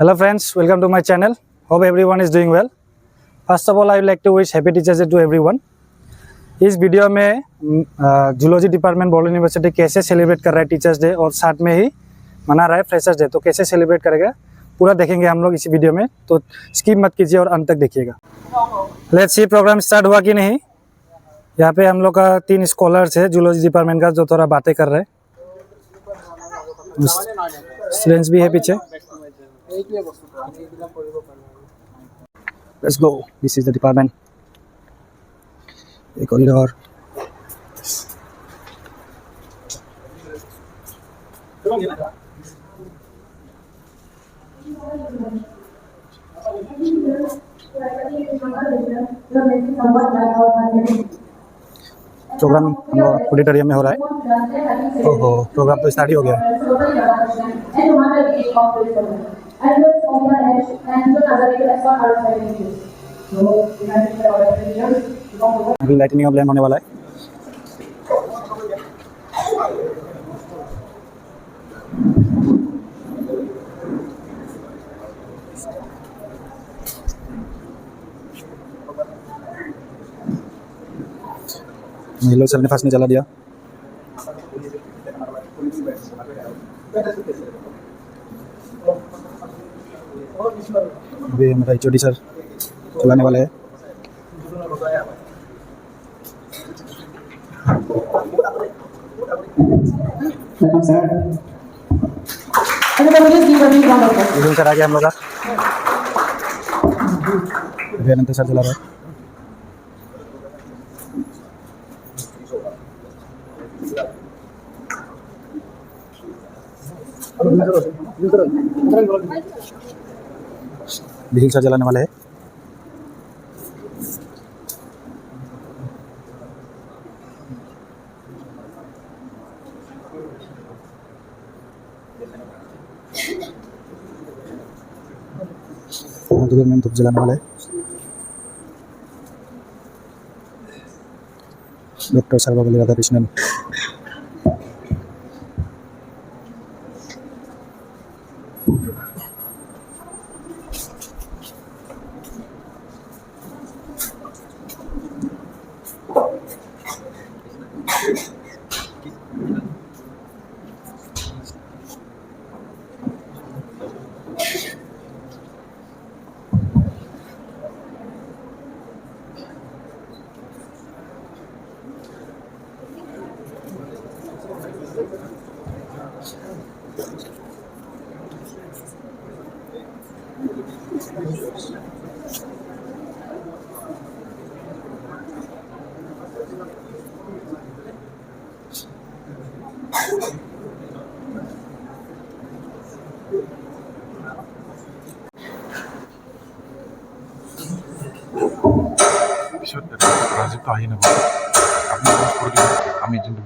Hello friends, welcome to my channel. Hope everyone is doing well. First of all, I would like to wish happy Teachers Day to everyone. इस video में zoology department Bodoland university कैसे celebrate कर रहा है teachers day और साथ में ही मना रहा है फ्रेशर्स डे, तो कैसे सेलिब्रेट करेगा पूरा देखेंगे हम लोग इस वीडियो में, तो स्किप मत कीजिए और अंत तक देखिएगा। लेट्स सी प्रोग्राम स्टार्ट हुआ कि नहीं। यहाँ पे हम लोग का 3 स्कॉलर्स है जूलॉजी डिपार्टमेंट का जो थोड़ा बातें कर रहे हैं। स्टूडेंट्स भी है पीछे। Let's go. This is the department. A corridor. Programme हम लोग ऑडिटोरियम में हो रहा है। ओहो, प्रोग्राम तो स्टार्ट ही हो गया है। अभी लाइटनिंग का प्लान होने वाला है। महिला सर ने फास्ट में जला दिया। अभी हमारा एचओडी सर चलाने वाला है। सर आ गया हम लोग का। अभी अनंत सर चला रहा है। बिहिल सर चलाने वाला है। में धूप जलाने वाला है। डॉक्टर सर्वपल्ली राधाकृष्णन। 아직도 아이는 আমি কিন্তু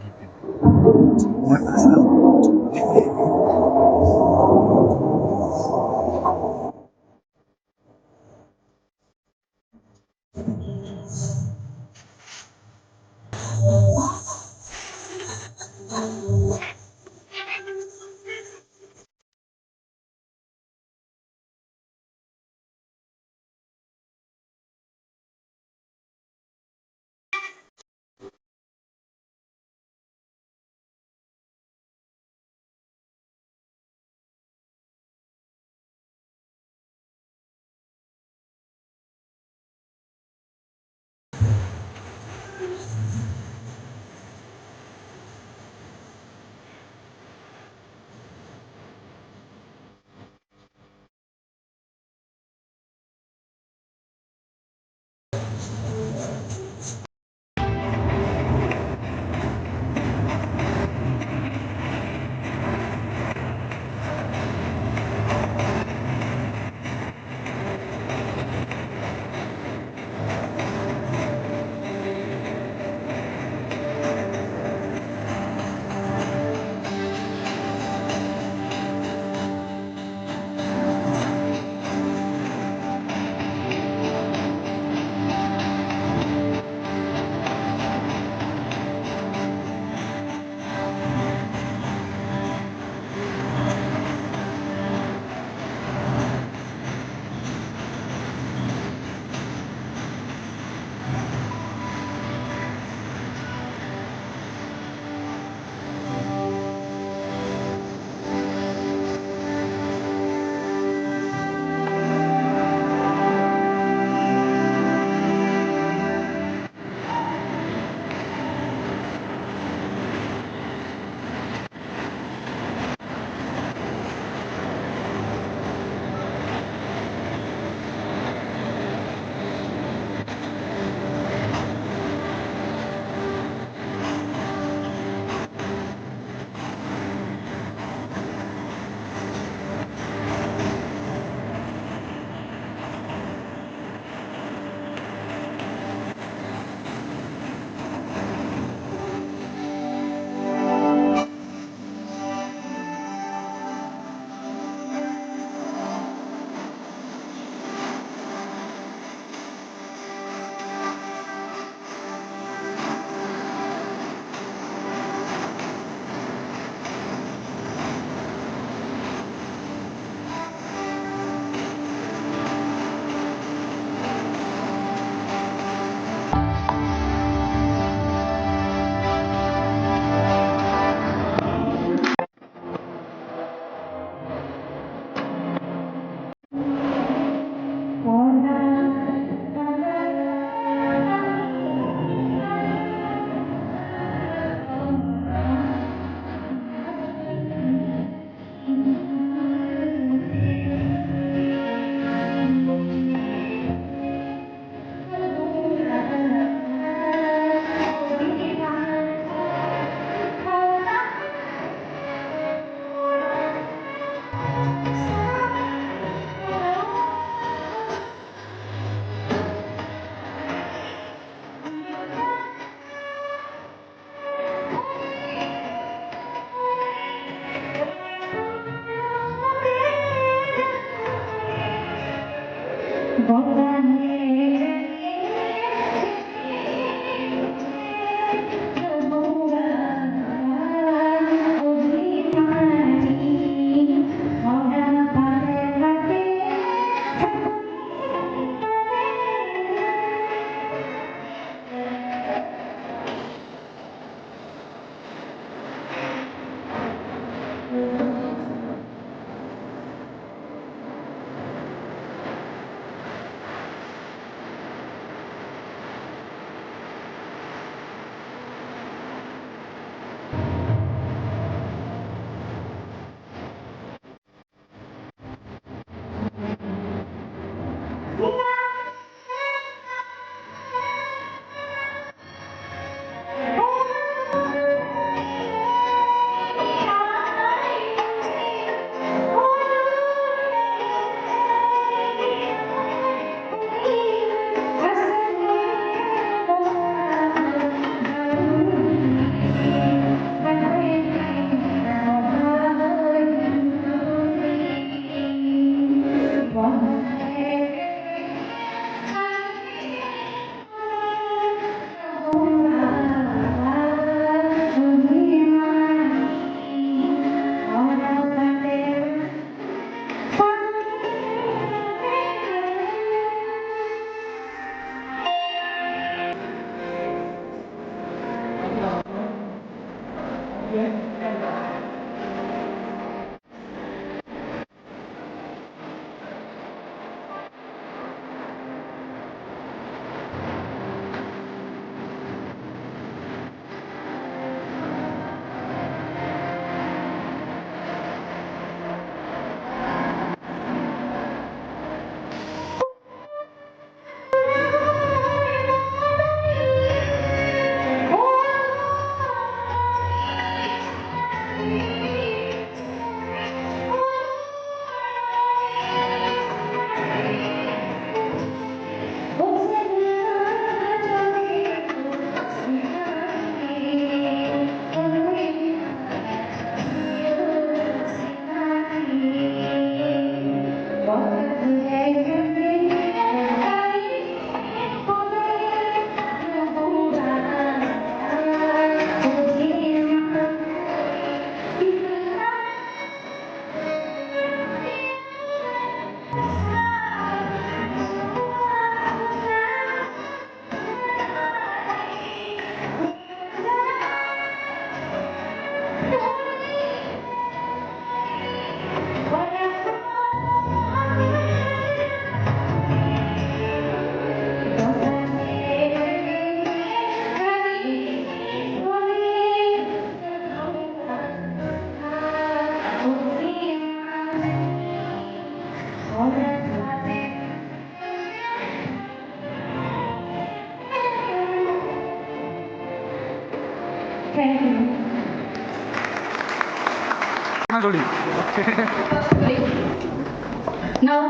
Now,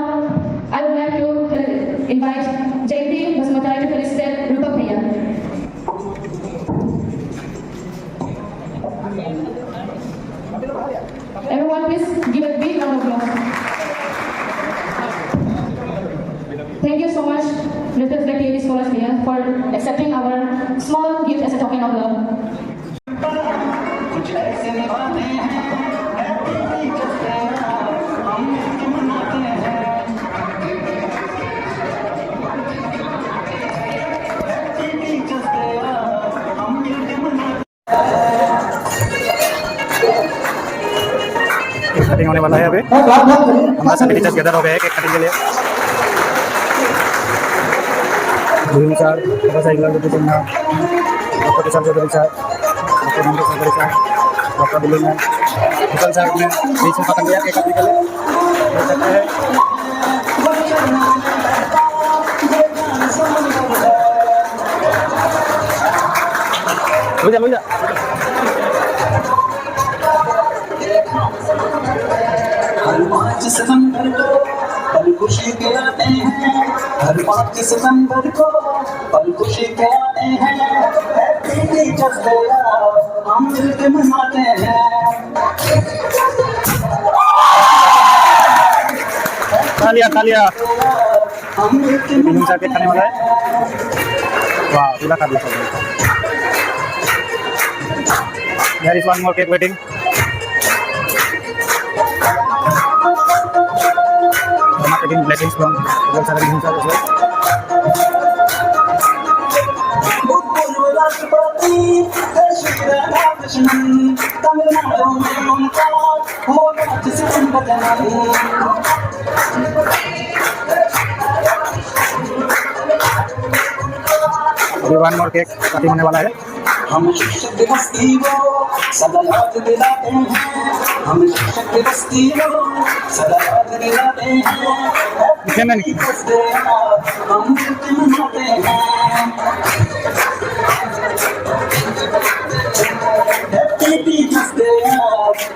I would like to invite JP Basmatai to felicitate Rupa Priya. Everyone, please give a big round of applause. Thank you so much, respected PhD scholars here, for accepting our small gift as a token of love. Cutting होने वाला है अभी हमारे सभी teachers gather हो गए हैं cake cutting के लिए गुरु सर डॉक्टर इगलाल ji Sinha doctor Kishan Chaudhary sir doctor Nandu Chaudhary sir doctor Bodoland Kishan sir ने बीच में पतंग लिया केक कटिंग के लिए देख सकते हैं भैया भैया हर 5 सितंबर को पल खुशी के आते हैं हर 5 सितंबर को पल खुशी के आते हैं हैप्पी टीचर्स डे हम मिलकर मनाते हैं तालियां तालियां अमृत तीन चार केक खाने वाला है। वाह, पूरा खा दिया सब। There is one more cake waiting. I'm taking blessings from all seven himself as well. भूतपूर्व राष्ट्रपति है श्री राधाकृष्णन, तमिलनाडु में उनका हो राज्य से संबंधन। अभी one more cake कटिंग होने वाला है। हम शिक्षक दिवस की वो सदा याद दिलाते हैं, हम शिक्षक दिवस की वो सदा याद दिलाते हैं। कितने में? हम मिलके मनाते हैं। Happy Teachers Day,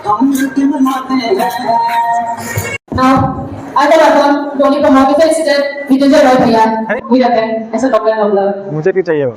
हम मिलके मनाते हैं। Now, I will welcome Dhoni Kumar with President Vijay Roy Bhaiya. We are there as a token of love. मुझे भी चाहिए वो।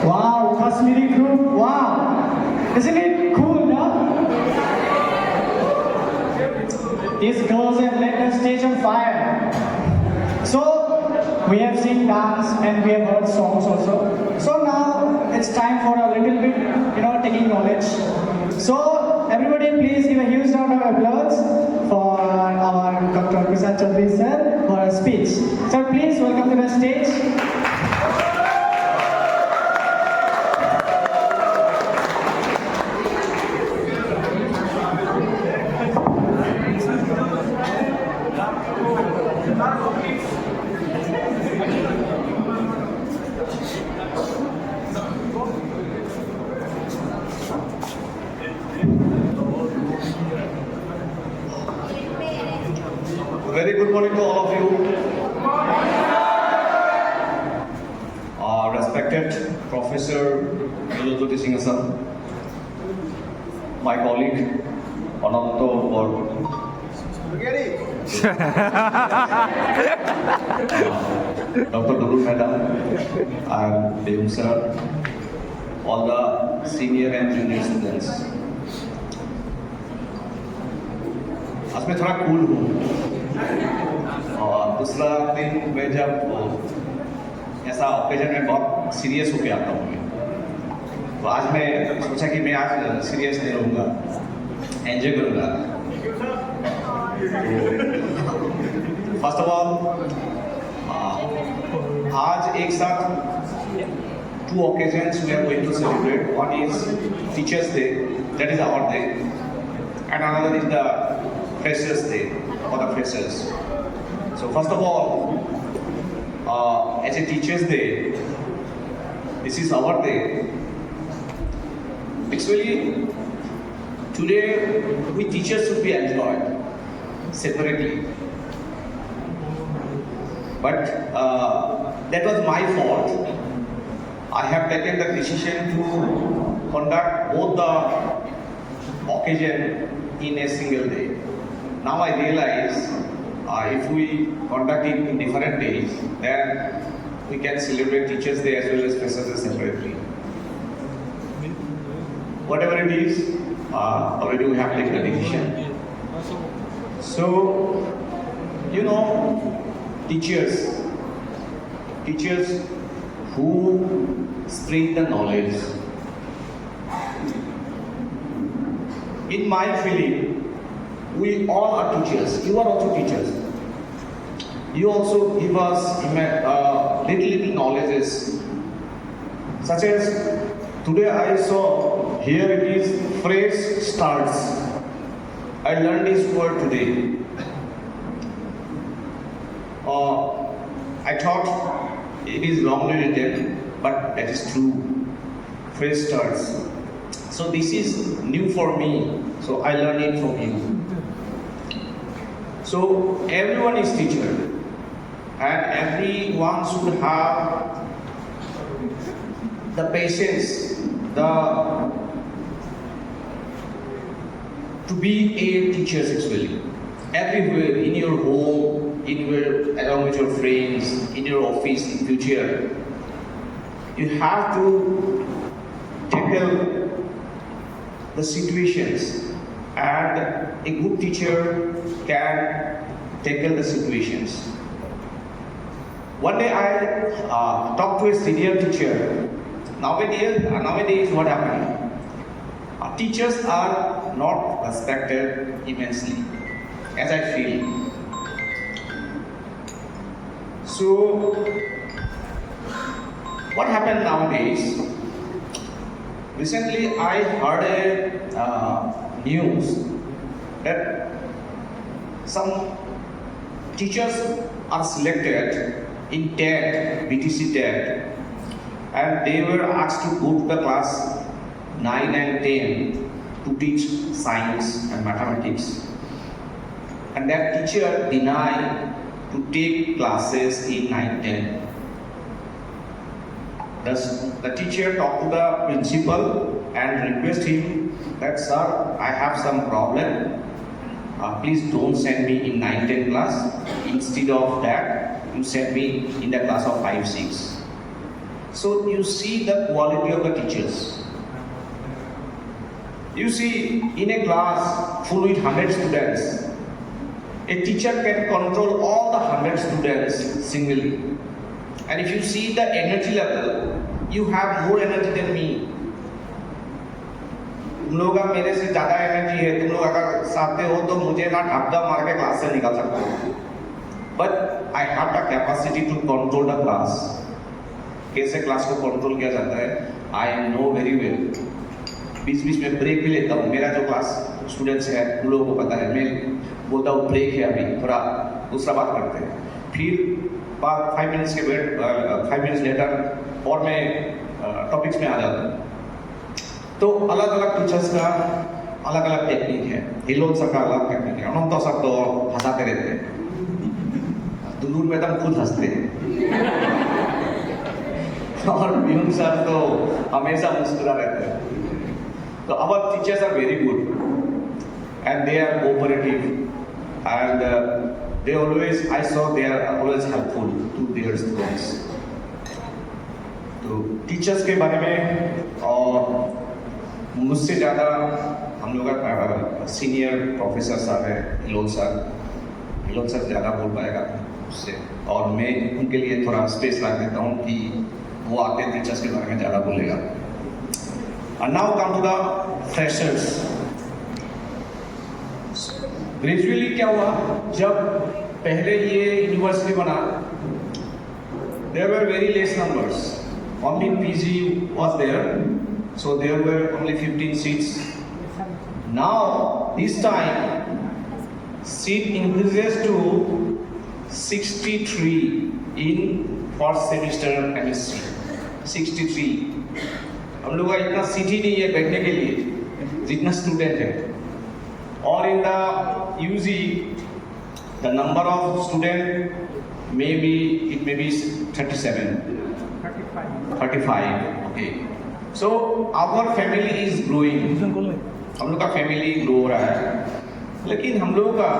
Wow, Kashmiri group, wow. Isn't it cool, no? These girls have lit the stage on fire. So, we have seen dance and we have heard songs also. So now, it's time for a little bit, taking knowledge. So, everybody please give a huge round of applause for our Dr. Prasad Chaudhary sir for a speech. Sir, please welcome to the stage. morning to all of you. Respected Professor Zoology Singh sir, my colleague Ananto or Dr. Dulu Madam and Dev sir, all the senior and junior students. आज मैं थोड़ा cool हूँ और दूसरा दिन मैं जब ऐसा ओकेजन में बहुत सीरियस होके आता हूँ तो आज मैं सोचा कि मैं आज सीरियस नहीं रहूँगा, एंजॉय करूँगा। फर्स्ट ऑफ ऑल आज एक साथ two occasions we are going to celebrate. One is Teachers' Day, that is our day, and another is the Freshers' Day or the Freshers. So first of all, as a Teachers' Day, this is our day. Actually, today we teachers should be enjoyed separately, but that was my fault. I have taken the decision to conduct both the occasion in a single day. Now I realize if we conduct it in different days, then we can celebrate Teachers' Day as well as Freshers' Day separately. Whatever it is, already we have taken a decision. So, you know, teachers who spread the knowledge. In my feeling, we all are teachers. You are also teachers. You also give us little knowledges. Such as today I saw here it is fresh starts. I learned this word today. I thought it is wrongly written, but that is true. Fresh starts. So this is new for me. So I learned it from you. So everyone is teacher, and everyone should have the patience, to be a teacher actually. Everywhere, in your home, along with your friends, in your office, in future, you have to tackle the situations, and a good teacher can tackle the situations. One day I talked to a senior teacher. Nowadays what happened? Teachers are not respected immensely, as I feel. So, what happened nowadays? Recently, I heard a news that some teachers are selected in TET, BTC TET, and they were asked to go to the class 9 and 10 to teach science and mathematics. And that teacher denied to take classes in 9-10. The teacher talked to the principal and request him that, sir, I have some problem. Please don't send me in 9-10 class. Instead of that, you send me in the class of 5-6. So you see the quality of the teachers. You see, in a class full with 100 students, a teacher can control all the 100 students singly. And if you see the energy level, you have more energy than me. तुम लोग का मेरे से ज़्यादा energy है, तुम लोग अगर चाहते हो तो मुझे ना ढाबा मार के क्लास से निकाल सकते हो. But I have the capacity to control the class. कैसे क्लास को कंट्रोल किया जाता है, I know very well. बीच-बीच में ब्रेक भी लेता हूँ. मेरा जो क्लास स्टूडेंट्स है, उन लोगों को पता है. मैं बोलता हूँ ब्रेक है अभी, थोड़ा दूसरा बात करते हैं. फिर 5 मिनट्स के बाद 5 मिनट्स लेटर और मैं टॉपिक्स में आ जाता हूँ. तो अलग अलग टीचर्स का अलग अलग टेक्निक है. हिलोल सर का अलग टेक्निक है. अनंत सर तो हंसाते रहते हैं. दूर में हम खुद हंसते हैं और बीम सर तो हमेशा मुस्कुरा रहते हैं. तो our teachers are very good and they are cooperative and they always, I saw they are always helpful to their students. तो टीचर्स के बारे में और मुझसे ज़्यादा हम लोग का सीनियर प्रोफेसर साहब है हिलोल सर ज़्यादा बोल पाएगा उससे, और मैं उनके लिए थोड़ा स्पेस रख देता हूँ कि वो आके टीचर्स के बारे में ज़्यादा बोलेगा. And now come to the freshers. Gradually क्या हुआ, जब पहले ये यूनिवर्सिटी बना, there were very less numbers. Only PG was there, so there were only 15 seats. Now this time seat increases to 63 in first semester MSc. 63. हम लोग का इतना सीट ही नहीं है बैठने के लिए जितना स्टूडेंट है. और in the UG the number of student may be 35. Okay, so our family is growing. हम लोग का फैमिली ग्रो हो रहा है, लेकिन हम लोगों का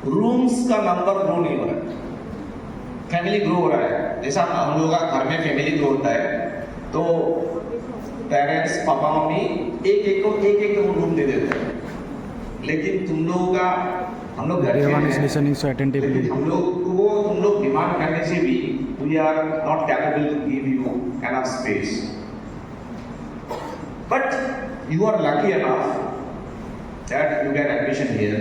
रूम्स का नंबर ग्रो नहीं हो रहा है. फैमिली ग्रो हो रहा है, जैसा हम लोगों का घर में फैमिली ग्रो होता है तो पेरेंट्स पापा मम्मी एक रूम दे देते हैं. लेकिन तुम लोगों का हम लोग घर में हम लोग डिमांड करने से भी we are not capable to give you enough space. But you are lucky enough that you get admission here.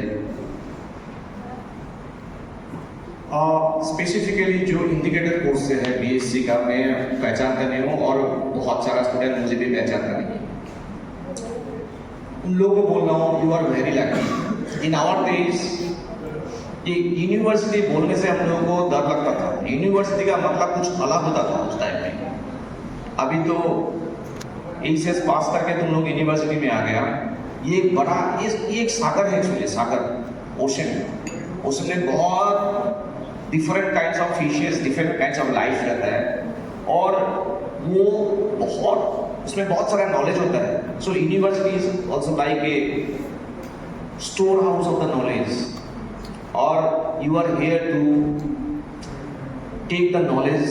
Specifically जो इंडिकेटर कोर्स से है बीएससी का मैं पहचानता नहीं हूँ, और बहुत सारा स्टूडेंट मुझे भी पहचानता नहीं. उन लोगों को बोल रहा हूँ you are very lucky. In our days ये यूनिवर्सिटी बोलने से हम लोगों को डर लगता था. यूनिवर्सिटी का मतलब कुछ अलग होता था उस टाइम में. अभी तो एचएस पास करके तुम लोग यूनिवर्सिटी में आ गया. ये बड़ा ये एक सागर है, एक्चुअली सागर ओशन है. ओशन में बहुत different kinds of fishes, different kinds of life रहता है, और वो बहुत उसमें बहुत सारा नॉलेज होता है. So university is also like a store house of the knowledge, और you are here to take the knowledge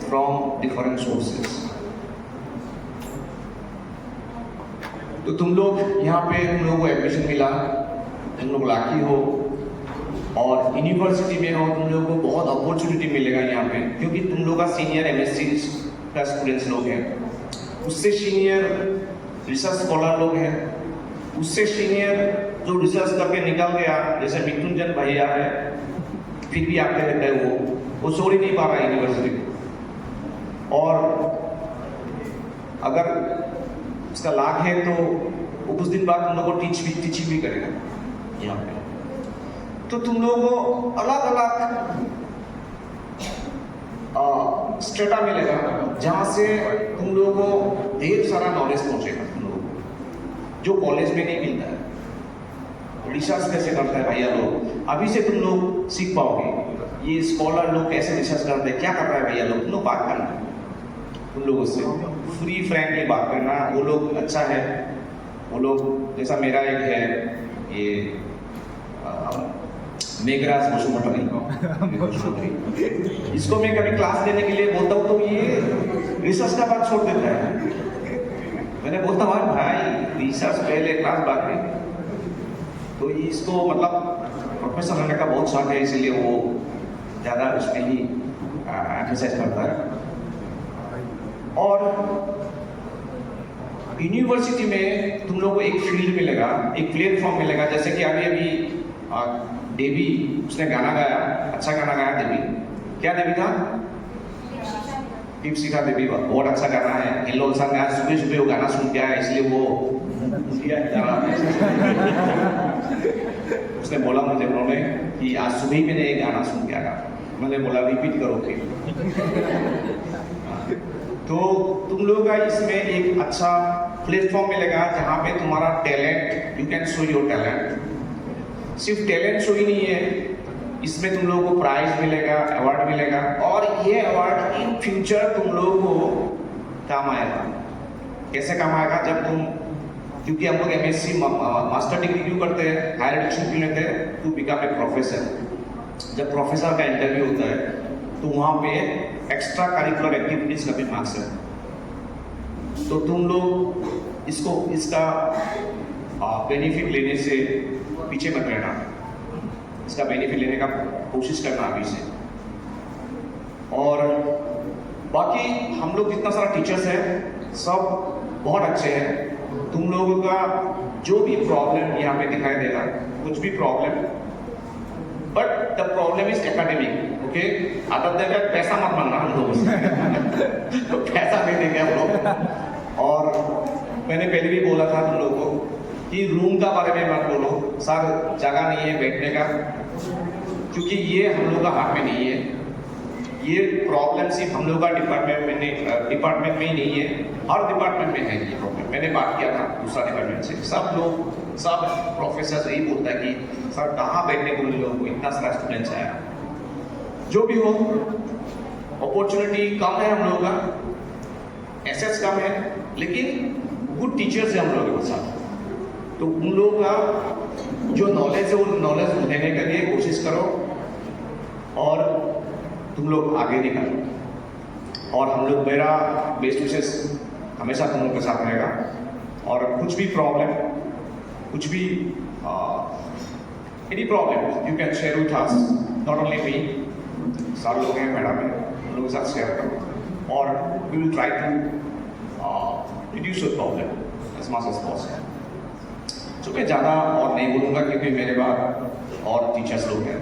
from different sources. तो तुम लोग यहाँ पे तुम लोगों को एडमिशन मिला, तुम लोग लाकी हो, और यूनिवर्सिटी में हो, तुम लोगों को बहुत अपॉर्चुनिटी मिलेगा यहाँ पे, क्योंकि तुम लोग का सीनियर एमएससी का स्टूडेंट्स लोग हैं, उससे सीनियर रिसर्च स्कॉलर लोग हैं, उससे सीनियर जो रिसर्च करके निकल गया, जैसे मिथुनजन भैया है, फिर भी आते रहते हैं, वो छोड़ ही नहीं पा रहा यूनिवर्सिटी. और अगर उसका लाख है तो वो कुछ दिन बाद तुम लोग को टीचिंग भी करेगा यहाँ पे. तो तुम लोगों को अलग अलग स्टेटा मिलेगा जहाँ से तुम लोगों को ढेर सारा नॉलेज पहुँचेगा, तुम लोगों को जो कॉलेज में नहीं मिलता है. रिसर्च कैसे करता है भैया लोग, अभी से तुम लोग सीख पाओगे. ये स्कॉलर लोग कैसे रिसर्च करते हैं, क्या कर रहा है भैया लोग, तुम लोग बात करना उन लोगों से, फ्री फ्रैंकली बात करना. वो लोग अच्छा है, वो लोग जैसा मेरा एक है ये मेघराज बसुमतारी, इसको मैं कभी क्लास देने के लिए बोलता हूँ तो ये रिसर्च का बात छोड़ देता है. मैंने बोलता हूँ भाई रिसर्च पहले, क्लास बाद में. तो इसको मतलब प्रोफेसर होने का बहुत शौक है, इसीलिए वो ज़्यादा उसमें ही एक्सरसाइज करता है. और यूनिवर्सिटी में तुम लोगों को एक फील्ड मिलेगा, एक प्लेटफॉर्म मिलेगा. जैसे कि अभी देवी उसने गाना गाया, अच्छा गाना गाया देवी. क्या देवी था? दीपशिखा देवी, बहुत अच्छा गाना है. इन लोग संग आज सुबह सुबह वो गाना सुन के आया, इसलिए वो उसने बोला मुझे उन्होंने कि आज सुबह मैंने एक गाना सुन के आया. मैंने बोला रिपीट करो फिर. तो तुम लोग का इसमें एक अच्छा प्लेटफॉर्म मिलेगा जहाँ पे तुम्हारा talent, you can show your talent. सिर्फ टैलेंट शो ही नहीं है, इसमें तुम लोगों को प्राइज मिलेगा, अवार्ड मिलेगा, और ये अवार्ड इन फ्यूचर तुम लोगों को काम आएगा। कैसे काम आएगा? जब तुम, क्योंकि हम लोग MSc मास्टर डिग्री क्यों करते हैं, हायर एजुकेशन क्यों लेते हैं, टू बिकम ए प्रोफेसर। जब प्रोफेसर का इंटरव्यू होता है तो वहाँ पे एक्स्ट्रा करिकुलर एक्टिविटीज का भी मार्क्स है। तो तुम लोग इसका बेनिफिट लेने से पीछे मत रहना, इसका बेनिफिट लेने का कोशिश करना अभी से। और बाकी हम लोग जितना सारा टीचर्स है सब बहुत अच्छे हैं। तुम लोगों का जो भी प्रॉब्लम यहाँ पे दिखाई देगा, कुछ भी problem, but the problem is academic, okay. Other than that पैसा मत मांगना हम लोगों से तो पैसा नहीं देंगे हम लोग। और मैंने पहले भी बोला था तुम लोगों को कि रूम का बारे में मत बोलो, सर जगह नहीं है बैठने का, क्योंकि ये हम लोग का हाथ में नहीं है। ये प्रॉब्लम सिर्फ हम लोग का डिपार्टमेंट में ही नहीं है, हर डिपार्टमेंट में है ये प्रॉब्लम। मैंने बात किया था दूसरा डिपार्टमेंट से, सब प्रोफेसर यही बोलता है कि सर कहाँ बैठने को मिले लोगों को, इतना सारा स्टूडेंट्स आया। जो भी हो, अपॉर्चुनिटी कम है हम लोगों का, एसेट्स कम है, लेकिन गुड टीचर्स है हम लोगों के साथ। तो उन लोगों का जो नॉलेज है वो नॉलेज लेने के लिए कोशिश करो और तुम लोग आगे निकलो। और हम लोग, मेरा बेस्ट विशेष हमेशा तुम लोग के साथ रहेगा। और कुछ भी प्रॉब्लम, कुछ भी any problem you can share with us, not only me, सारे लोग हैं, मैडम है, उन लोगों के साथ शेयर करो और we will try to reduce your problem as much as possible. तो मैं ज़्यादा और नहीं बोलूँगा क्योंकि मेरे बाद और टीचर्स लोग हैं,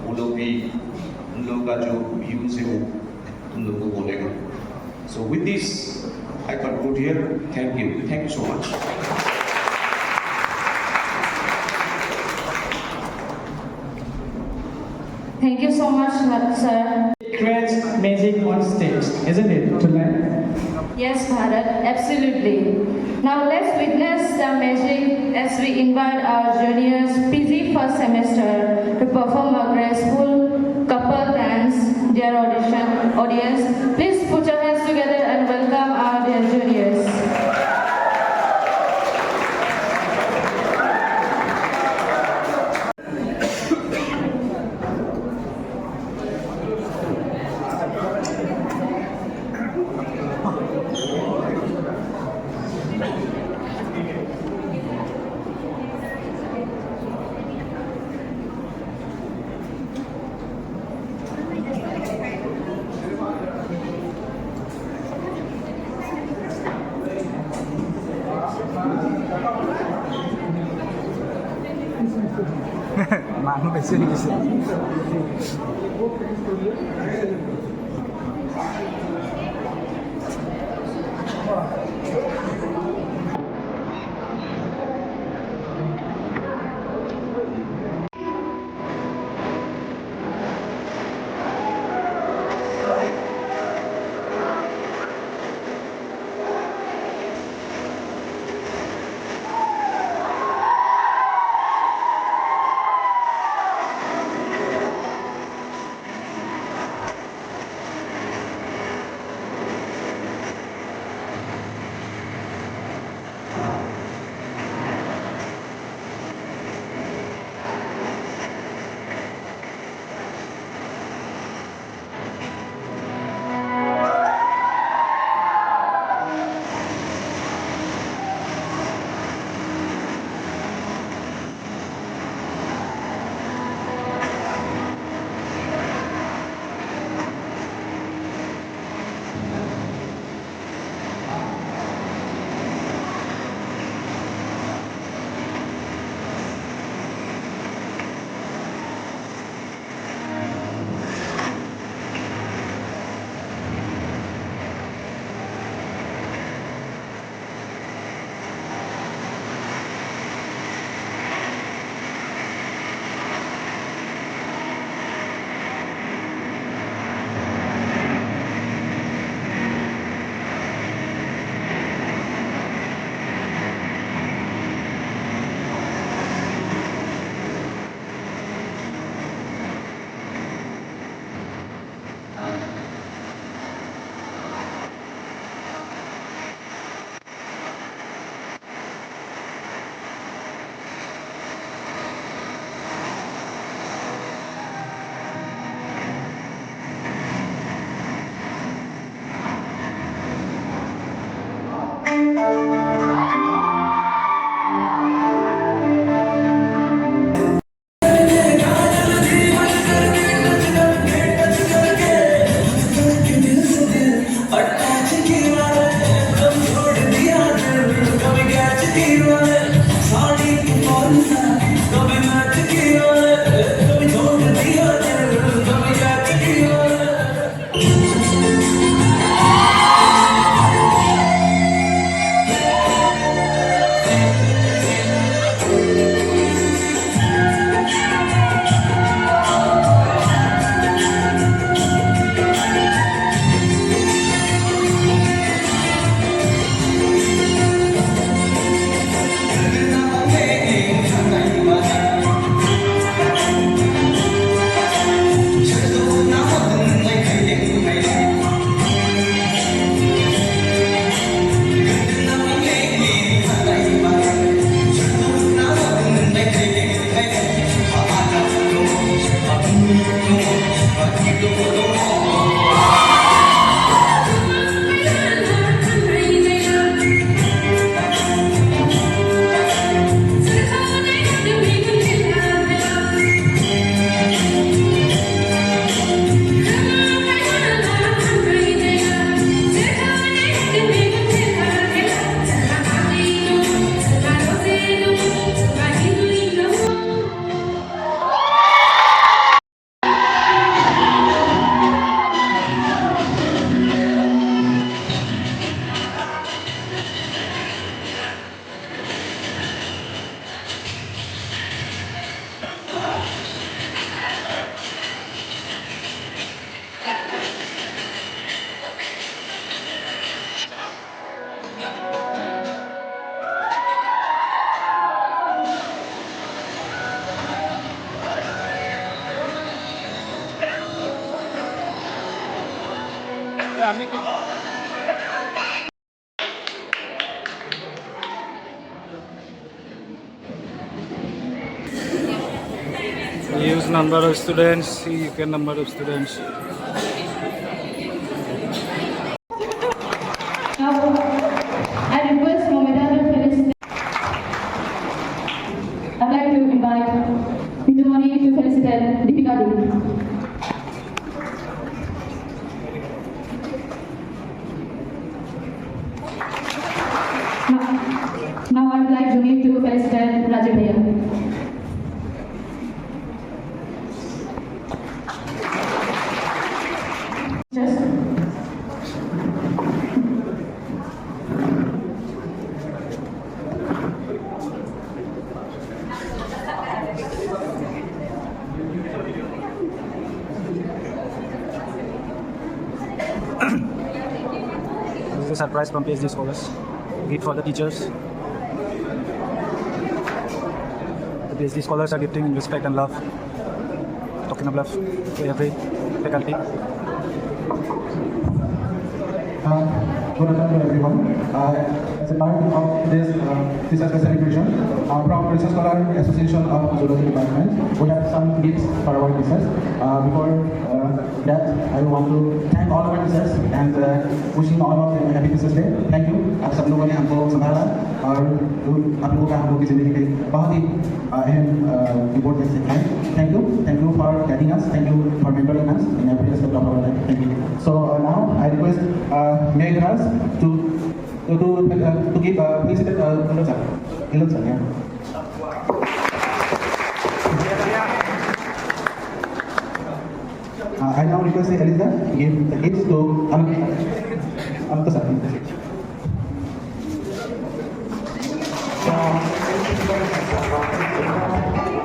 वो लोग भी उन लोगों का जो व्यूज़ है वो तुम लोगों को बोलेगा। So with this I conclude here. Thank you so much. Thank you so much, sir. It creates magic on stage, isn't it, to learn? Yes, Bharat, absolutely. Now let's witness the magic as we invite our juniors PG first semester to perform a graceful couple dance. Dear audience, please put your hands together and welcome our dear juniors. মানুহ বেছি হৈ গৈছে। Use number of students, see you can number of students. Now, I request Momita to felicitate. I'd like to invite Vidumani to felicitate Deepika Devi. Now I'd like Juni to felicitate Rajiv Bhaiya. Just This is a surprise from PhD scholars. Gift for the teachers. The PhD scholars are gifting respect and love, token of love to every faculty. Good afternoon to everyone. As a part of this Teachers' Day celebration, from Research Scholar Association of Zoology Department, we have some gifts for our teachers. Before that, I want to thank all of our teachers and wishing all of them a happy Teachers' Day. Thank you. आप सब लोगों ने हमको संभाला और आप लोगों का हम लोग की जिंदगी के बहुत ही अहम रिपोर्ट दे सकते हैं. Thank you for guiding us. Thank you for mentoring us in every aspect of our life. Thank you. So now I request May girls to give felicitate Keynote sir. Yeah. I now request Eliza to give the gifts to Amita sir.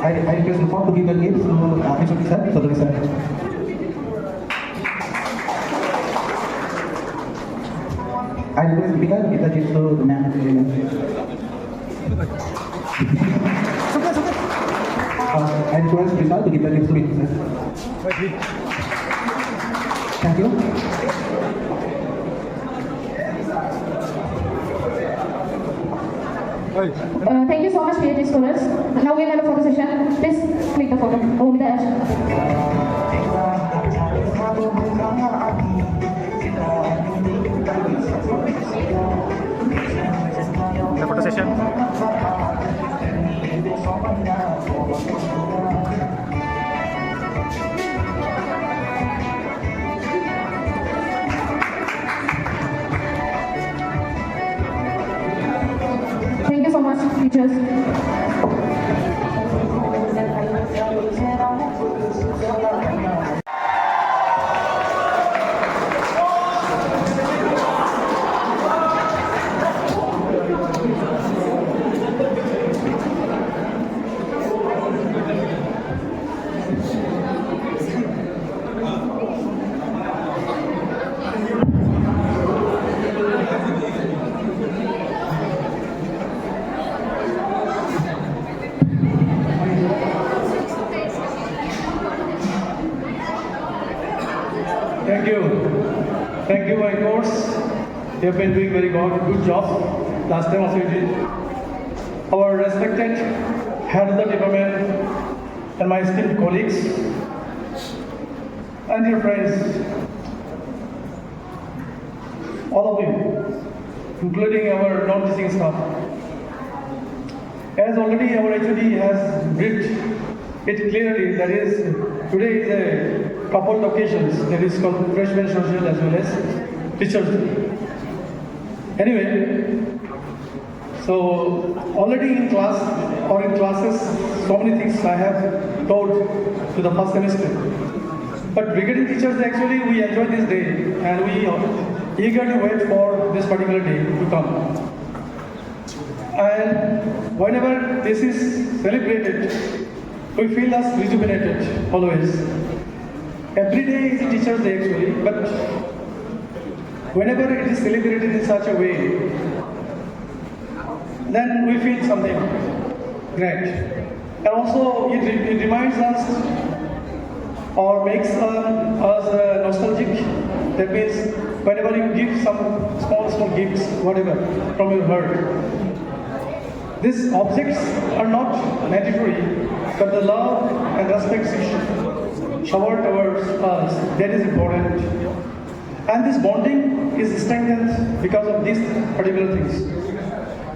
I request the form to give the gifts to HOD sir, Zoology sir. I request Deepika to give the gifts to the ma'am. I request Vishal to give the gifts to me, sir. Thank you. Thank you so much, PhD scholars. Now we'll have a photo session. Please click the photo. Momita. Thank you. Thank you, my course. You have been doing very good job. Last time also you did. Our respected head of the department and my esteemed colleagues and dear friends, all of you, including our non-teaching staff. As already our HOD has briefed it clearly, that is, today is a couple of occasions, that is called freshman social as well as teachers day. Anyway, so already in class or in classes, so many things I have taught to the first semester. But regarding teachers, actually we enjoy this day and we eagerly wait for this particular day to come. And whenever this is celebrated, we feel us rejuvenated always. Every day is Teachers' Day actually, but whenever it is celebrated in such a way, then we feel something great. And also it reminds us or makes us nostalgic. That means whenever you give some small gifts, whatever, from your heart, these objects are not mandatory, but the love and respect showered towards us, that is important. And this bonding is strengthened because of these particular things.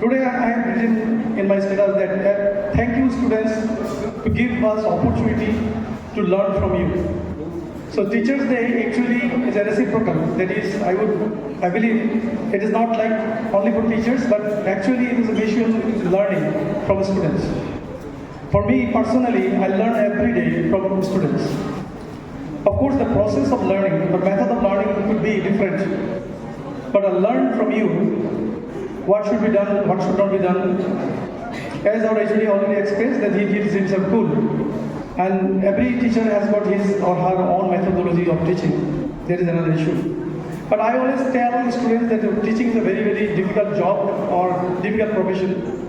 Today I have written in my status that thank you students to give us opportunity to learn from you. So Teachers' Day actually is a reciprocal. That is, I believe it is not like only for teachers, but actually it is a mutual learning from students. For me personally, I learn every day from students. Of course, the process of learning, the method of learning could be different. But I learn from you what should be done, what should not be done. As our HOD already expressed that he gives himself cool. And every teacher has got his or her own methodology of teaching. That is another issue. But I always tell students that teaching is a very difficult job or difficult profession.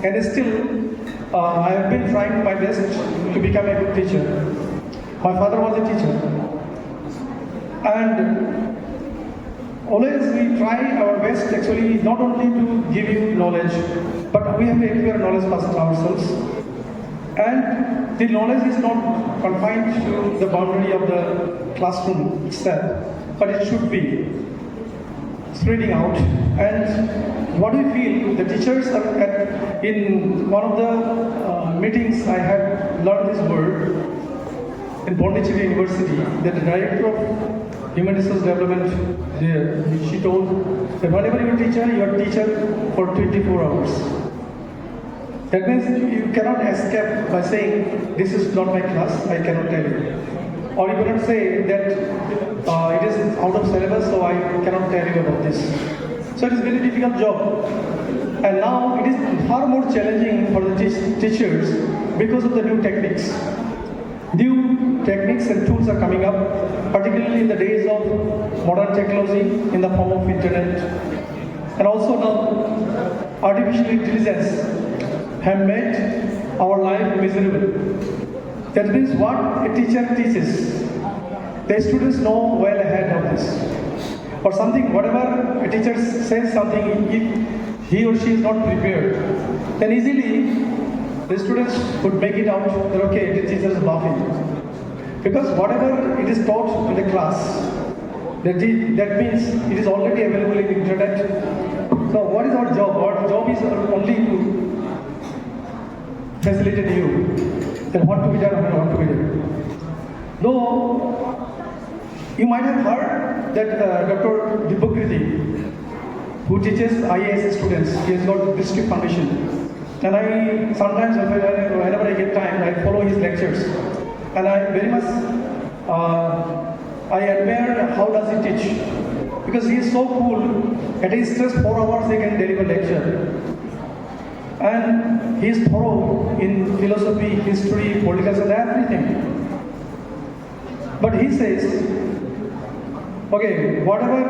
And still, I have been trying my best to become a good teacher. My father was a teacher. And always we try our best actually not only to give you knowledge, but we have to acquire knowledge first ourselves. And the knowledge is not confined to the boundary of the classroom itself, but it should be spreading out. And what we feel, the teachers are in one of the meetings I had learned this word in Pondicherry University, that the director of Human Resource Development there, she told that whenever you are a teacher for 24 hours. That means you cannot escape by saying, this is not my class, I cannot tell you. Or you cannot say that it is out of syllabus, so I cannot tell you about this. So it is a very difficult job. And now it is far more challenging for the teachers because of the new techniques. New techniques and tools are coming up, particularly in the days of modern technology in the form of internet. And also now artificial intelligence have made our life miserable. That means what a teacher teaches, the students know well ahead of this. Or something, whatever a teacher says something, if he or she is not prepared, then easily the students would make it out that okay, the teacher is laughing. Because whatever it is taught in the class, that means it is already available in the internet. So what is our job? Our job is only to facilitate you, then what to be done and what to be done. Though you might have heard that Dr. Dipakriti, who teaches IAS students, he has got the district foundation. And I sometimes, whenever I get time, I follow his lectures. And I very much, I admire how does he teach. Because he is so cool, at his just 4 hours he can deliver lecture. And he is thorough in philosophy, history, political science, everything. But he says, okay, whatever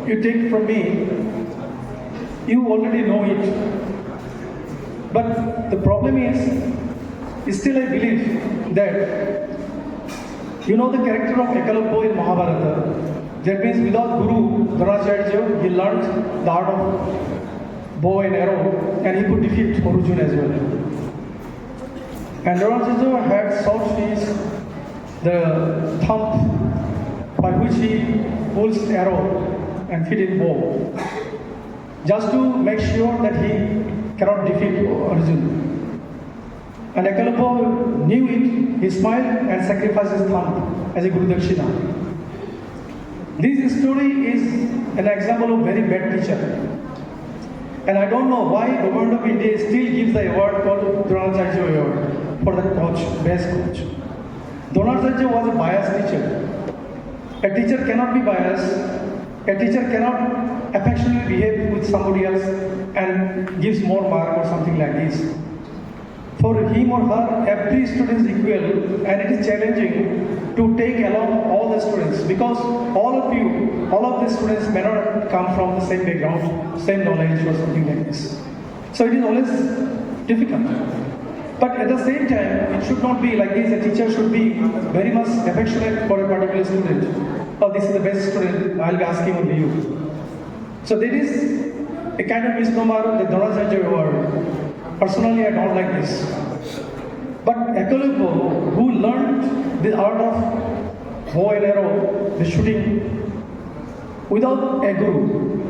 you take from me, you already know it. But the problem is still I believe that, you know the character of Ekalabho in Mahabharata. That means without Guru, Dronacharya, he learned the art of bow and arrow, and he could defeat Arjuna as well. And Dronacharya had sought the thumb by which he pulls arrow and fit in bow, just to make sure that he cannot defeat Arjuna. And Ekalabho knew it, he smiled and sacrificed his thumb as a Guru Dakshina. This story is an example of very bad teacher. And I don't know why government of India still gives the award called Dronacharya award for the coach, best coach. Dronacharya was a biased teacher. A teacher cannot be biased. A teacher cannot affectionately behave with somebody else and gives more mark or something like this. For him or her, every student is equal, and it is challenging to take along all the students, because all of the students may not come from the same background, same knowledge or something like this. So it is always difficult. But at the same time, it should not be like this. A teacher should be very much affectionate for a particular student. Oh, this is the best student, I'll be asking only you. So there is a kind of misnomer, the Dronacharya award. Personally, I don't like this. But Ekalabho, who learned the art of bow and arrow, the shooting, without a guru.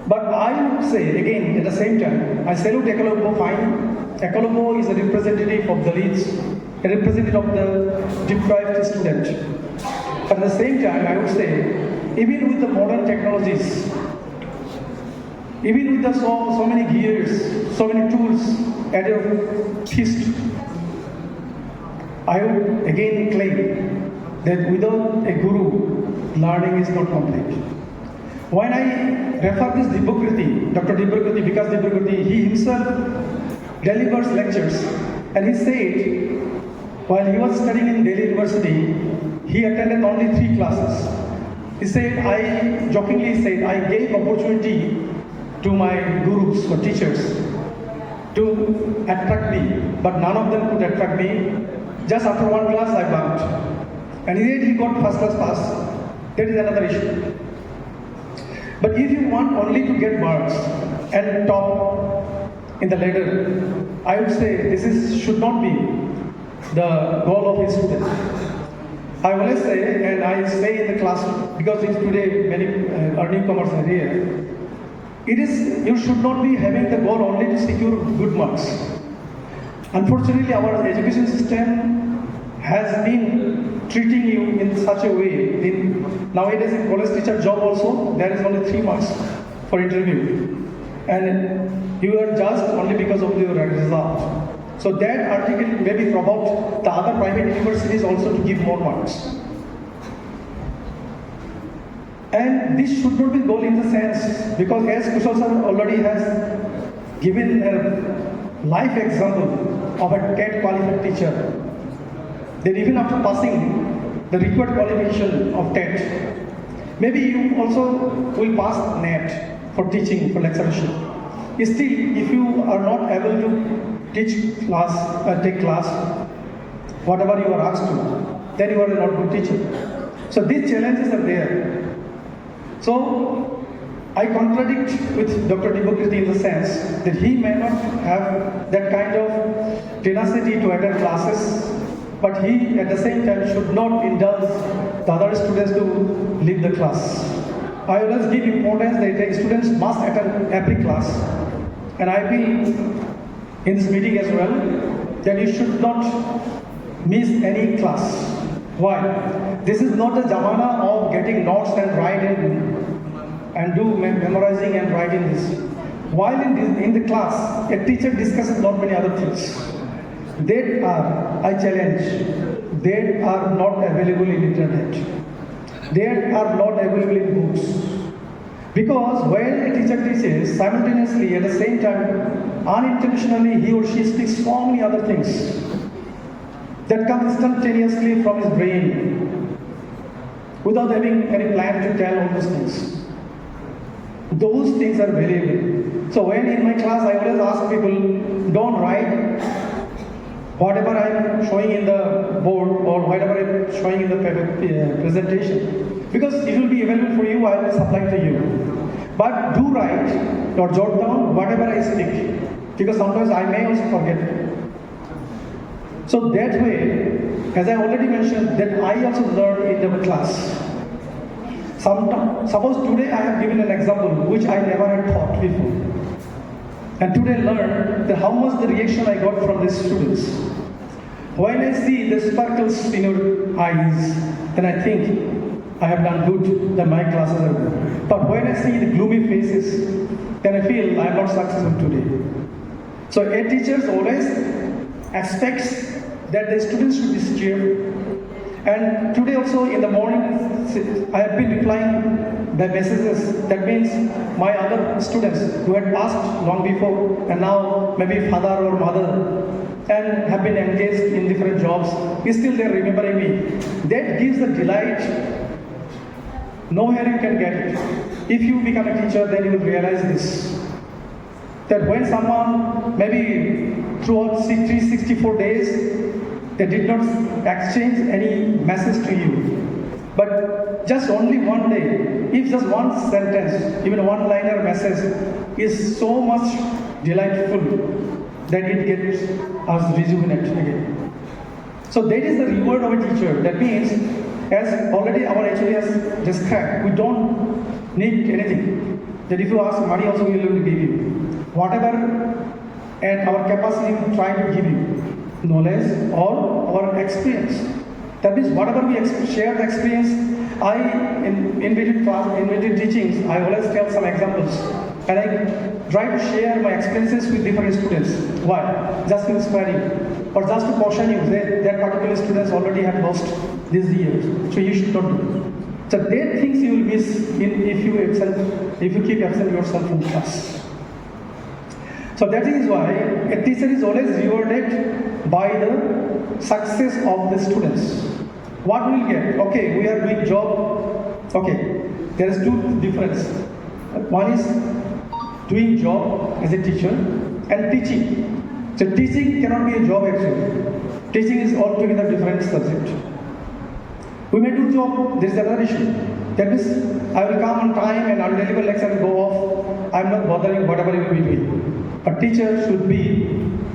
But I would say, again, at the same time, I salute Ekalabho fine. Ekalabho is a representative of the Dalits, a representative of the deprived student. But at the same time, I would say, even with the modern technologies, even with the so many gears, so many tools at your fist, I would again claim that without a guru, learning is not complete. When I refer this Dibbakruti, Dr. Dibbakruti, because Dibbakruti, he himself delivers lectures, and he said, while he was studying in Delhi University, he attended only 3 classes. He said, I jokingly said, I gave opportunity to my gurus or teachers to attract me, but none of them could attract me. Just after 1 class, I bunked. And he got first class pass. That is another issue. But if you want only to get marks and top in the ladder, I would say this should not be the goal of a student. I always say, and I say in the class, because today many newcomers are here, you should not be having the goal only to secure good marks. Unfortunately, our education system has been treating you in such a way. Nowadays in college teacher job also, there is only 3 marks for interview. And you are judged only because of your result. So that article may be about the other private universities also to give more marks. And this should not be goal in the sense, because as Kushal sir already has given a life example of a TET qualified teacher, that even after passing the required qualification of TET, maybe you also will pass NET for teaching, for lectureship. Still, if you are not able to teach class, take class, whatever you are asked to, then you are not good teacher. So these challenges are there. So I contradict with Dr. Dibbakruti in the sense that he may not have that kind of tenacity to attend classes, but he at the same time should not indulge the other students to leave the class. I always give importance that students must attend every class. And I feel in this meeting as well that you should not miss any class. Why? This is not the jamana of getting notes and writing and do memorizing and writing this. while in the class, a teacher discusses not many other things. They are, I challenge, they are not available in internet. They are not available in books. Because when a teacher teaches, simultaneously at the same time, unintentionally he or she speaks so many other things that come instantaneously from his brain without having any plan to tell all those things. Those things are valuable. So when in my class I always ask people, don't write whatever I am showing in the board or whatever I am showing in the presentation, because it will be available for you, I will supply to you. But do write or jot down whatever I speak, because sometimes I may also forget. So that way, as I already mentioned, that I also learned in the class. Suppose today I have given an example which I never had thought before. And today learned that how much the reaction I got from the students. When I see the sparkles in your eyes, then I think I have done good, that my classes are good. But when I see the gloomy faces, then I feel I am not successful today. So a teacher always expects that the students should be cheerful. And today also in the morning, I have been replying the messages. That means my other students who had passed long before and now maybe father or mother and have been engaged in different jobs, still they are remembering me. That gives the delight. Nowhere you can get it. If you become a teacher, then you will realize this. That when someone maybe throughout 364 days, they did not exchange any message to you. But just only one day, if just one sentence, even one-liner message is so much delightful that it gets us rejuvenated again. So that is the reward of a teacher. That means, as already our HOD has described, we don't need anything. That if you ask money also we will give you. Whatever and our capacity we try to give you. Knowledge or our experience. That means whatever we share the experience, in between teachings, I always tell some examples. And I try to share my experiences with different students. Why? Just to inspire you. Or just to caution you that particular students already have lost these years. So you should not do. So there are things you will miss if you keep absent yourself from class. So that is why a teacher is always rewarded by the success of the students. What we will get? Okay, we are doing job. Okay, there is two difference. One is doing job as a teacher and teaching. So teaching cannot be a job actually. Teaching is altogether different subject. We may do job, there is another issue. That means I will come on time and I will deliver lecture and go off. I am not bothering whatever you will be doing. But teacher should be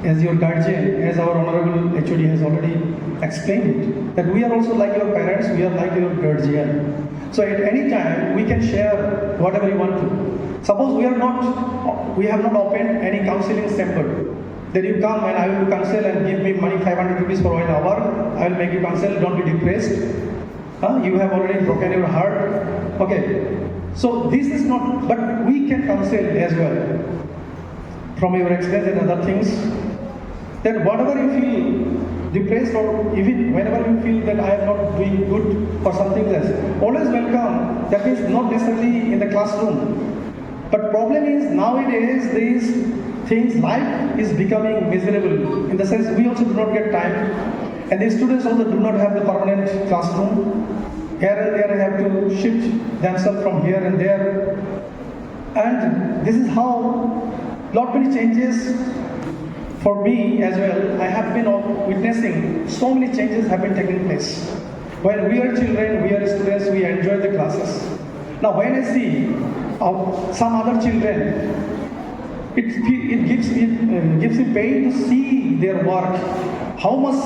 as your guardian, as our honorable HOD has already explained, that we are also like your parents, we are like your guardian. So at any time we can share whatever you want to. Suppose we have not opened any counseling center. Then you come and I will do counsel and give me money 500 rupees for 1 hour. I will make you counsel, don't be depressed. You have already broken your heart. Okay. So this is not, but we can counsel as well. From your experience and other things, that whatever you feel depressed or even whenever you feel that I am not doing good or something else, always welcome. That means not necessarily in the classroom. But problem is nowadays these things, life is becoming miserable. In the sense we also do not get time, and the students also do not have the permanent classroom. Here and there they have to shift themselves from here and there. And this is how lot many changes for me as well. I have been witnessing so many changes have been taking place. When we are children, we are students, we enjoy the classes. Now when I see some other children, it gives me pain to see their work, how much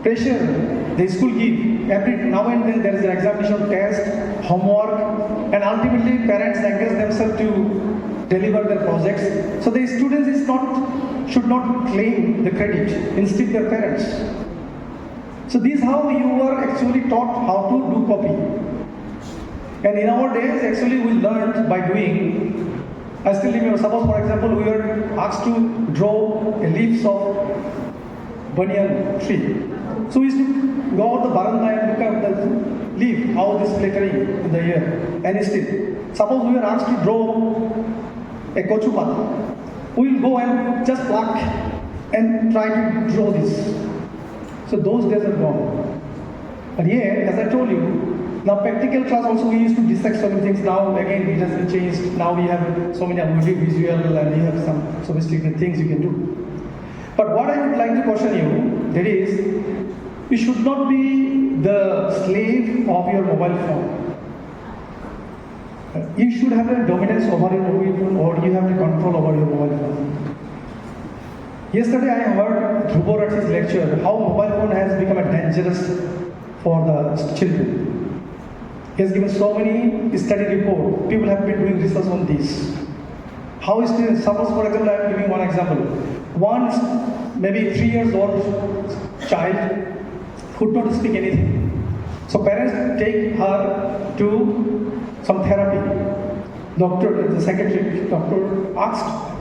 pressure the school give. Every now and then there is an examination, test, homework, and ultimately parents engage themselves to deliver their projects. So the students should not claim the credit, instead their parents. So this is how you are actually taught how to do copy. And in our days, actually we learned by doing. I still remember, suppose for example, we were asked to draw a leaves of banyan tree. So we used to go out the baranda and look at the leaf, how it is flickering in the air, and still. Suppose we were asked to draw a kochupat, we will go and just pluck and try to draw this. So those days are gone. But yeah, as I told you, now practical class also we used to dissect so many things. Now again it has been changed. Now we have so many audio visual and we have some sophisticated things you can do. But what I would like to caution you, that is, you should not be the slave of your mobile phone. You should have a dominance over your mobile phone, or you have the control over your mobile phone. Yesterday I heard Dhruv lecture how mobile phone has become a dangerous for the children. He has given so many study reports. People have been doing research on this. How is students, suppose for example, I am giving one example. One maybe 3 years old child could not speak anything. So parents take her to some therapy. The psychiatric doctor asked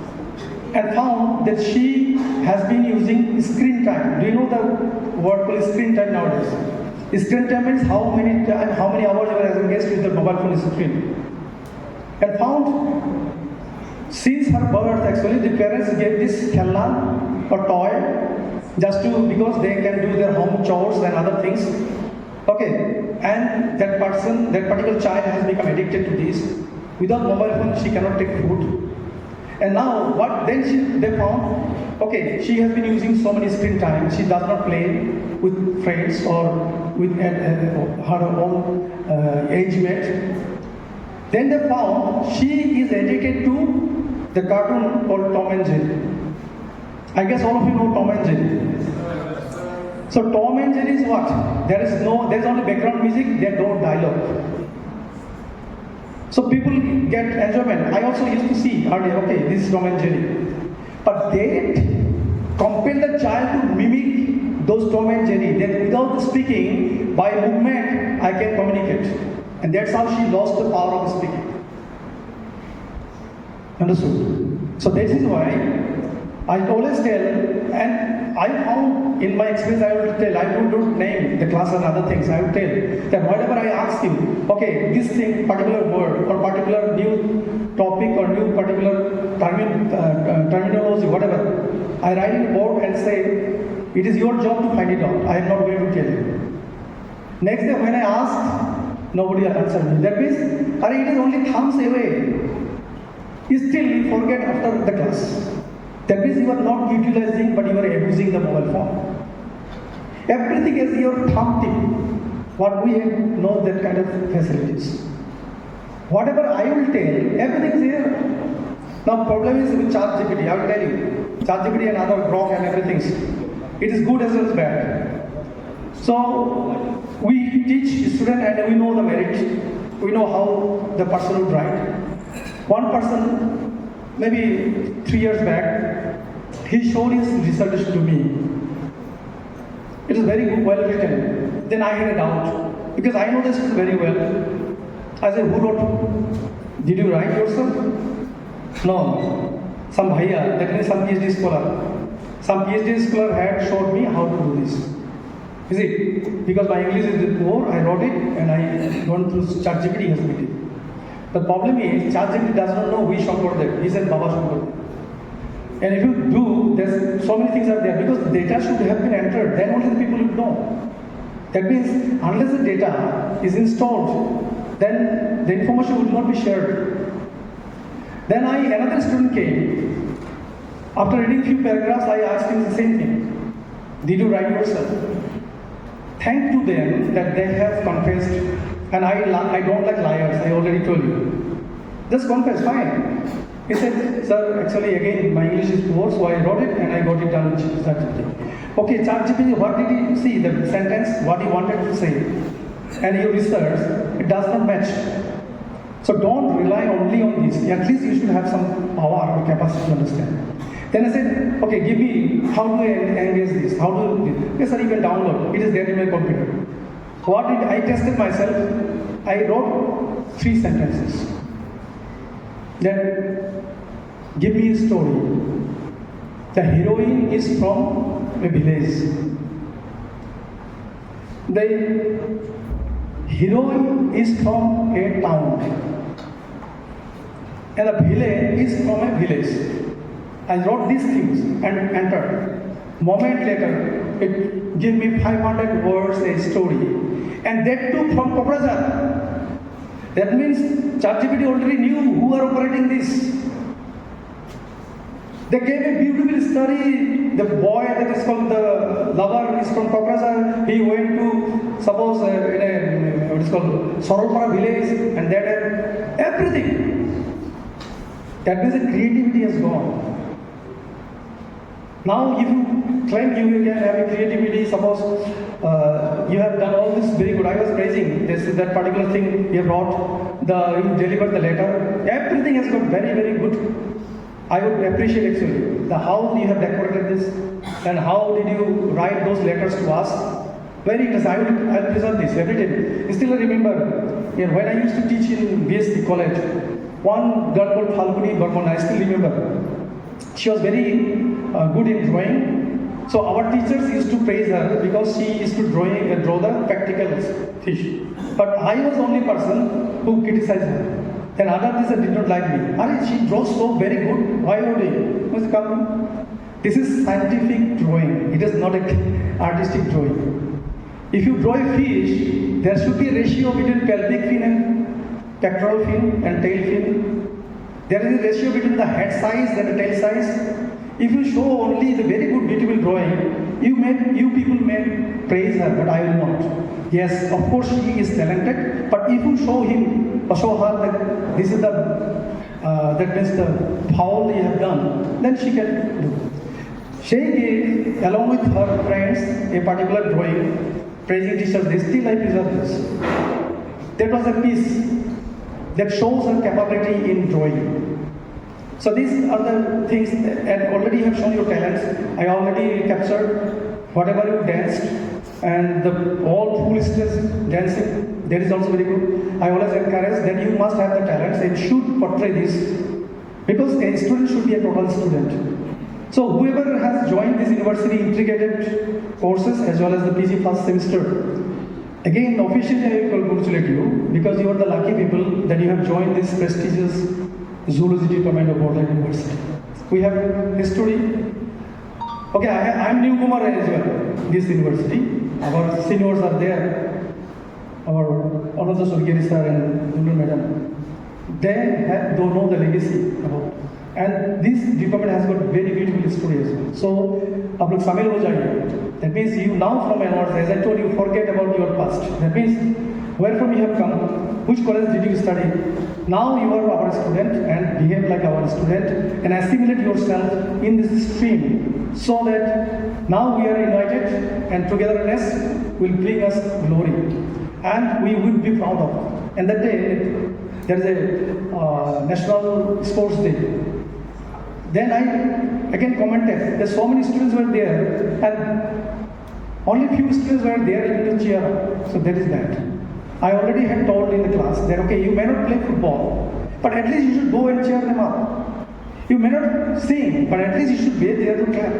and found that she has been using screen time. Do you know the word called screen time nowadays? Screen time means how many hours you are engaged with the mobile phone screen. And found since her birth actually the parents gave this khelna or toy just to, because they can do their home chores and other things. Okay, and that particular child has become addicted to this. Without mobile phone she cannot take food. And now what then they found, okay, she has been using so many screen time, she does not play with friends or with her own age mate. Then they found she is addicted to the cartoon called Tom and Jerry. I guess all of you know Tom and Jerry. So Tom and Jerry is what? There is only background music, there is no dialogue. So people get enjoyment. I also used to see earlier, okay, this is Tom and Jerry. But they compel the child to mimic those Tom and Jerry. Then without speaking, by movement, I can communicate. And that's how she lost the power of speaking. Understood? So this is why I always tell, and I found in my experience, I will tell, I don't name the class and other things, I will tell that whatever I ask him, okay, this thing, particular word or particular new topic or new particular terminology, whatever, I write in the board and say, it is your job to find it out, I am not going to tell you. Next day when I ask, nobody answered me. That means, it is only thumbs away. Still we forget after the class. That means you are not utilizing, but you are abusing the mobile phone. Everything is your thumb tip. What we have know that kind of facilities. Whatever I will tell, everything is here. Now problem is with ChatGPT. I will tell you, ChatGPT and other Grok and everything. It is good as well as bad. So we teach student and we know the merit. We know how the person would write. One person, maybe 3 years back, he showed his results to me. It is very good, well written. Then I had a doubt, because I know this very well. I said, who wrote? Did you write yourself? No. Some bhaiya, that means some PhD scholar. Some PhD scholar had showed me how to do this. Is it? Because my English is poor, I wrote it and I went through ChatGPT has made it. The problem is, ChatGPT does not know which Shankardev. He said Baba Shankardev. And if you do, there's so many things are there, because the data should have been entered, then only the people will know. That means, unless the data is installed, then the information will not be shared. Then another student came. After reading few paragraphs, I asked him the same thing. Did you write yourself? Thank to them that they have confessed. And I don't like liars, I already told you. Just confess, fine. He said, sir, actually again, my English is poor, so I wrote it and I got it done in ChatGPT. Okay, ChatGPT, what did he see? The sentence, what he wanted to say. And your research, it does not match. So don't rely only on this. At least you should have some power or capacity to understand. Then I said, okay, give me, how do I engage this? How do you do this? Yes, sir, you can download. It is there in my computer. What did I tested myself? I wrote 3 sentences. that give me a story. The heroine is from a village. The heroine is from a town. And the villain is from a village. I wrote these things and entered. Moment later, it gave me 500 words a story. And that too from Kokrajhar. That means ChatGPT already knew who are operating this. They gave a beautiful story. The boy that is called the lover is from Kokrajhar. He went to, suppose, in a, what is called, Sorolpara village, and that had everything. That means the creativity has gone. Now, if you claim you can have a creativity, suppose you have done all this very good. I was praising that particular thing you brought, you delivered the letter. Everything has got very, very good. I would appreciate actually how you have decorated this and how did you write those letters to us. Very interesting. I'll preserve this every day. Still I remember when I used to teach in BSc college, one girl called Falguni Burman, I still remember. She was very good in drawing. So our teachers used to praise her because she used to draw the practical fish. But I was the only person who criticized her. Then other teachers did not like me. She draws so very good. Why would he? This is scientific drawing. It is not an artistic drawing. If you draw a fish, there should be a ratio between pelvic fin and pectoral fin and tail fin. There is a ratio between the head size and the tail size. If you show only the very good, beautiful drawing, you people may praise her, but I will not. Yes, of course she is talented, but if you show him or show her that this is that means the foul you have done, then she can do. She gave, along with her friends, a particular drawing, praising teachers. They still I preserve this. That was a piece that shows her capability in drawing. So these are the things, and already you have shown your talents. I already captured whatever you danced, and all foolishness dancing, that is also very good. I always encourage that you must have the talents and should portray this, because a student should be a total student. So whoever has joined this university integrated courses as well as the PG first semester, again officially I will congratulate you, because you are the lucky people that you have joined this prestigious Zoology department of Bodoland University. We have history. Okay, I am newcomer as well, this university. Our seniors are there. Our Another Surgeri sir and Dulu madam. They don't know the legacy about. And this department has got very beautiful history as well. So, आप लोग शामिल हो जाइए. That means you now from onwards, as I told you, forget about your past. That means where from you have come, which college did you study. Now you are our student and behave like our student and assimilate yourself in this stream, so that now we are united and togetherness will bring us glory and we will be proud of. And that day there is a National Sports Day. Then I again commented that so many students were there and only few students were there even to cheer up. So that is that. I already had told in the class that okay, you may not play football, but at least you should go and cheer them up. You may not sing, but at least you should be there to clap.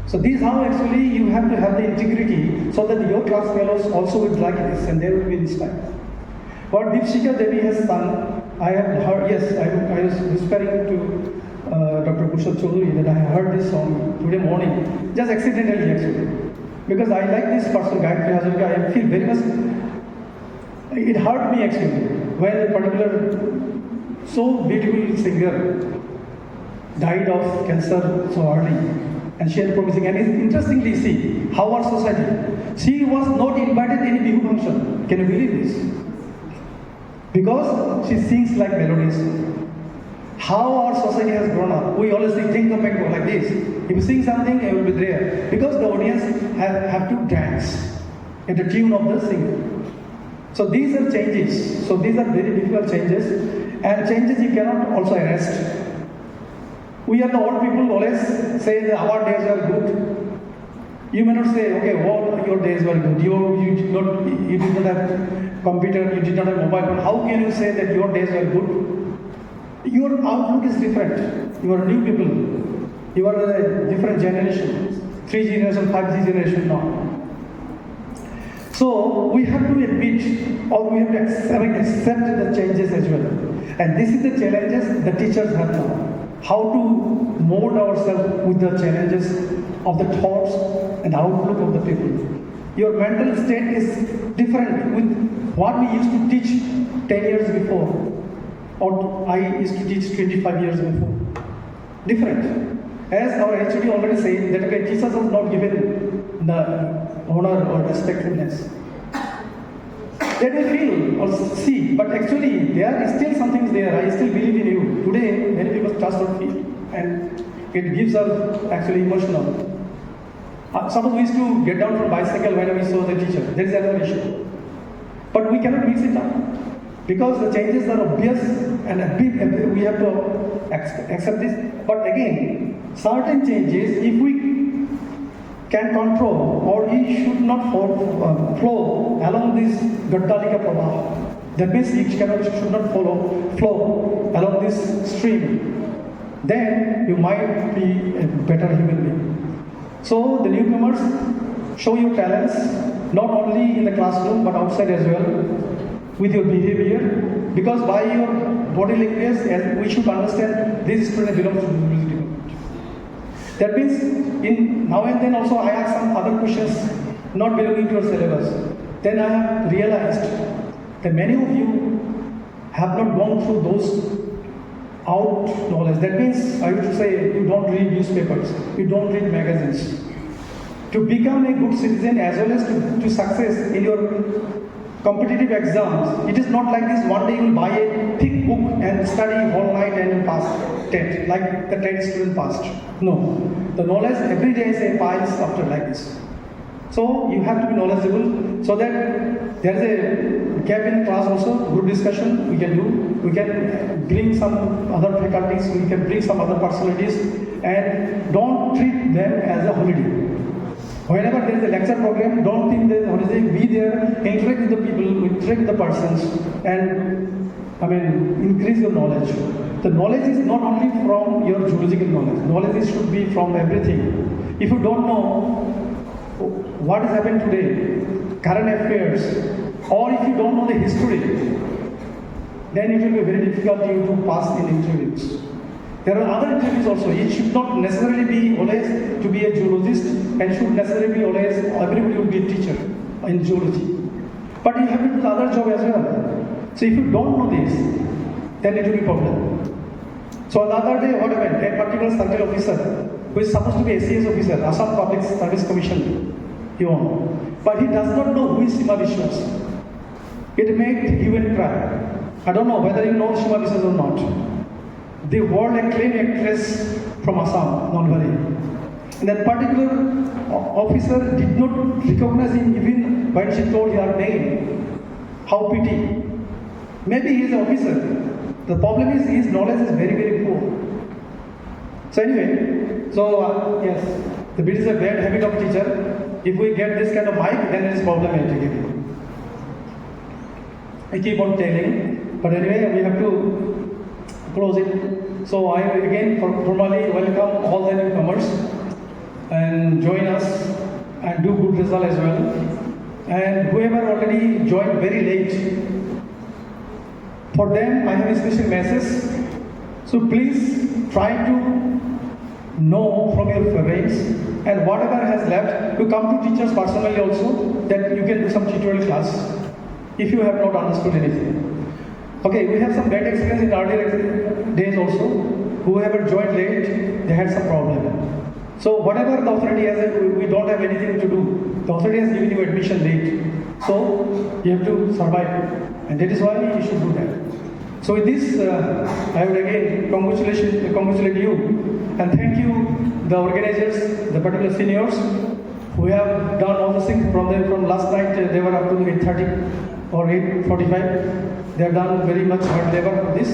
So this is how actually you have to have the integrity, so that your class fellows also will like this and they will be inspired. What Deepshika Devi has done, I have heard, yes, I was whispering to Dr. Kushal Chaudhary that I heard this song today morning, just accidentally actually. Because I like this person, Kokrajhar, I feel very much. It hurt me actually when a particular so beautiful singer died of cancer so early, and she had promising. And it's interestingly see how our society. She was not invited to any bihu function. Can you believe this? Because she sings like melodies. How our society has grown up. We always think of it like this. If you sing something, it will be there. Because the audience have to dance at the tune of the singer. So these are changes. So these are very difficult changes, and changes you cannot also arrest. We are the old people always say that our days are good. You may not say, okay, well, your days were good. You did not have computer, you did not have mobile phone. How can you say that your days were good? Your outlook is different. You are new people. You are a different generation. 3G generation, 5G generation now. So we have to admit or we have to accept the changes as well. And this is the challenges the teachers have now. How to mold ourselves with the challenges of the thoughts and outlook of the people. Your mental state is different with what we used to teach 10 years before, or I used to teach 25 years before. Different. As our HOD already said, that okay, teachers are not given the honor or respectfulness. They will feel or see, but actually there is still something there. I still believe in you. Today, many people trust or feel, and it gives us actually emotional. Suppose we used to get down from bicycle when we saw the teacher. There is another issue. But we cannot mix it up because the changes are obvious and we have to accept this. But again, certain changes, if we can control or we should not flow along this Gaddalika Prabha, that means it should not flow along this stream, then you might be a better human being. So the newcomers, show your talents, not only in the classroom but outside as well, with your behavior, because by your body language, we should understand this student belongs to the Zoology department. That means, in now and then also I ask some other questions not belonging to your syllabus. Then I have realized that many of you have not gone through those out knowledge. That means, I would say, you don't read newspapers, you don't read magazines. To become a good citizen as well as to success in your competitive exams, it is not like this, one day you will buy a thick book and study all night and pass 10th, like the 10th student passed. No, the knowledge every day is a piles after like this. So you have to be knowledgeable so that there is a gap in class also, group discussion we can do. We can bring some other faculties, we can bring some other personalities, and don't treat them as a holiday. Whenever there is a lecture program, don't think there is a holiday, be there, interact with the people, interact with the persons, and increase your knowledge. The knowledge is not only from your zoological knowledge, knowledge should be from everything. If you don't know what has happened today, current affairs, or if you don't know the history, then it will be very difficult for you to pass in interviews. There are other interviews also. It should not necessarily be always to be a zoologist, and should necessarily be always everybody will be a teacher in zoology. But you have to do the other job as well. So if you don't know this, then it will be a problem. So the other day, what happened? A particular circle officer who is supposed to be a SCS officer, Assam Public Service Commission, but he does not know who is Sima Vishwas. It made hue and cry. I don't know whether you know Sima Vishwas or not. The world acclaimed actress from Assam, Nalbari. And that particular officer did not recognize him even when she told her name. How pity. Maybe he is an officer. The problem is his knowledge is very, very poor. So anyway, yes, the bit is a bad habit of teacher. If we get this kind of mic, then it is problematic. I keep on telling, but anyway, we have to close it. So I again formally welcome all the newcomers and join us and do good result as well. And whoever already joined very late, for them I have a special message. So please try to know from your parents, and whatever has left, you come to teachers personally also, that you can do some tutorial class if you have not understood anything. Okay, we have some bad experience in earlier days also. Whoever joined late, they had some problem. So whatever the authority has, we don't have anything to do. The authority has given you admission late. So you have to survive. And that is why you should do that. So with this, I would again congratulate you and thank you, the organizers, the particular seniors who have done all the things from last night. They were up to 8:30 or 8:45. They have done very much hard labor for this,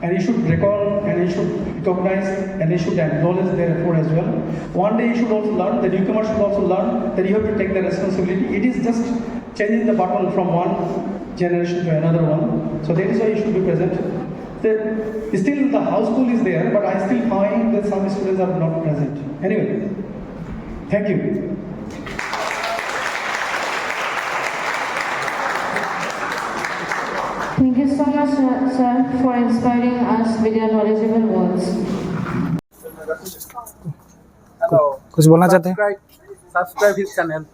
and you should recall and you should recognize and you should acknowledge their effort as well. One day you should also learn, the newcomers should also learn that you have to take the responsibility. It is just changing the button from one generation to another one. So that is why you should be present. Still the house school is there, but I still find that some students are not present. Anyway, thank you. Thank you so much, sir, for inspiring us with your knowledgeable words. कुछ बोलना चाहते हैं? Subscribe his channel